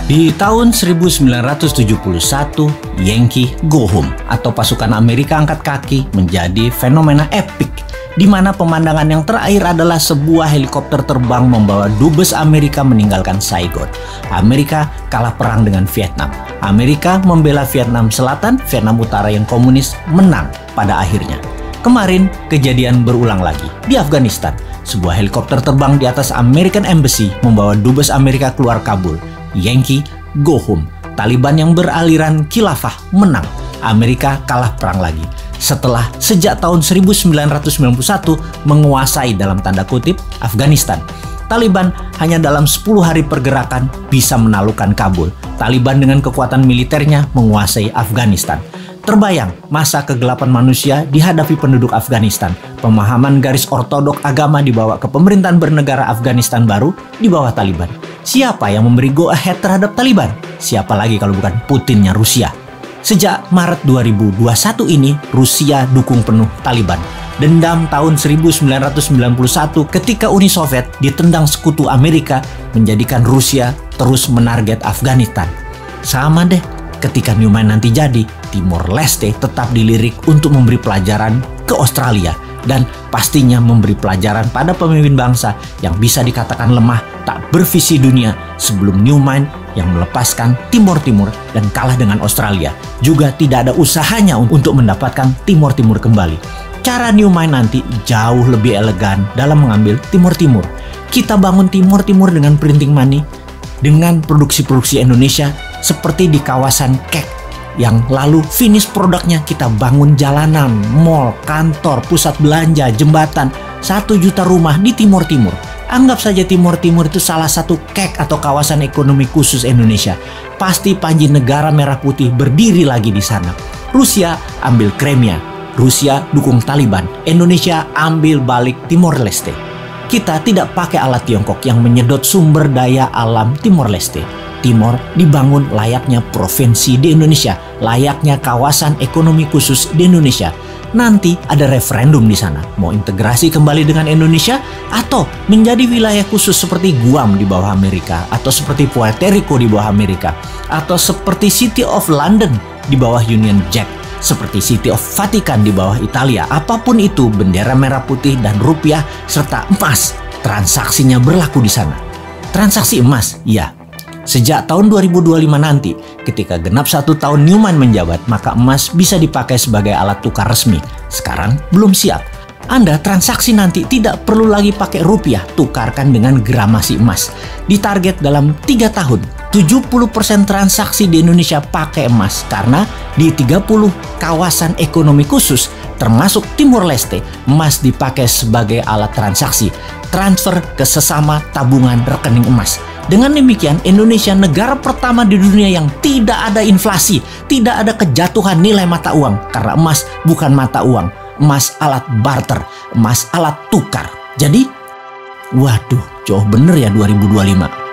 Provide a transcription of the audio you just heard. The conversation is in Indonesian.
Di tahun 1971, Yankee Go Home atau pasukan Amerika angkat kaki menjadi fenomena epik, di mana pemandangan yang terakhir adalah sebuah helikopter terbang membawa dubes Amerika meninggalkan Saigon. Amerika kalah perang dengan Vietnam. Amerika membela Vietnam Selatan, Vietnam Utara yang komunis menang pada akhirnya. Kemarin kejadian berulang lagi di Afghanistan. Sebuah helikopter terbang di atas American Embassy membawa dubes Amerika keluar Kabul. Yankee Go Home. Taliban yang beraliran khilafah menang. Amerika kalah perang lagi. Setelah sejak tahun 1991 menguasai dalam tanda kutip Afghanistan. Taliban hanya dalam 10 hari pergerakan bisa menaklukkan Kabul. Taliban dengan kekuatan militernya menguasai Afghanistan. Terbayang masa kegelapan manusia dihadapi penduduk Afghanistan. Pemahaman garis ortodok agama dibawa ke pemerintahan bernegara Afghanistan baru di bawah Taliban. Siapa yang memberi go ahead terhadap Taliban? Siapa lagi kalau bukan Putinnya Rusia? Sejak Maret 2021 ini, Rusia dukung penuh Taliban. Dendam tahun 1991 ketika Uni Soviet ditendang sekutu Amerika menjadikan Rusia terus menarget Afghanistan. Sama deh, ketika Newman nanti jadi, Timor Leste tetap dilirik untuk memberi pelajaran ke Australia dan pastinya memberi pelajaran pada pemimpin bangsa yang bisa dikatakan lemah, tak bervisi dunia sebelum Newman yang melepaskan Timor Timur dan kalah dengan Australia. Juga tidak ada usahanya untuk mendapatkan Timor Timur kembali. Cara Newman nanti jauh lebih elegan dalam mengambil Timor Timur. Kita bangun Timor Timur dengan printing money, dengan produksi-produksi Indonesia seperti di kawasan Kek, yang lalu finish produknya kita bangun jalanan, mall, kantor, pusat belanja, jembatan, 1 juta rumah di Timor Timur. Anggap saja Timor Timur itu salah satu Kek atau kawasan ekonomi khusus Indonesia. Pasti panji negara merah putih berdiri lagi di sana. Rusia ambil Crimea, Rusia dukung Taliban, Indonesia ambil balik Timor Leste. Kita tidak pakai alat Tiongkok yang menyedot sumber daya alam Timor Leste. Timor dibangun layaknya provinsi di Indonesia, layaknya kawasan ekonomi khusus di Indonesia. Nanti ada referendum di sana, mau integrasi kembali dengan Indonesia atau menjadi wilayah khusus seperti Guam di bawah Amerika, atau seperti Puerto Rico di bawah Amerika, atau seperti City of London di bawah Union Jack, seperti City of Vatican di bawah Italia. Apapun itu, bendera merah putih dan rupiah serta emas, transaksinya berlaku di sana. Transaksi emas, ya. Sejak tahun 2025 nanti, ketika genap 1 tahun Newman menjabat, maka emas bisa dipakai sebagai alat tukar resmi. Sekarang belum siap. Anda transaksi nanti tidak perlu lagi pakai rupiah, tukarkan dengan gramasi emas. Ditarget dalam 3 tahun, 70% transaksi di Indonesia pakai emas, karena di 30 kawasan ekonomi khusus, termasuk Timor Leste, emas dipakai sebagai alat transaksi, transfer ke sesama tabungan rekening emas. Dengan demikian, Indonesia negara pertama di dunia yang tidak ada inflasi, tidak ada kejatuhan nilai mata uang, karena emas bukan mata uang, emas alat barter, emas alat tukar. Jadi, waduh, jauh bener ya 2025.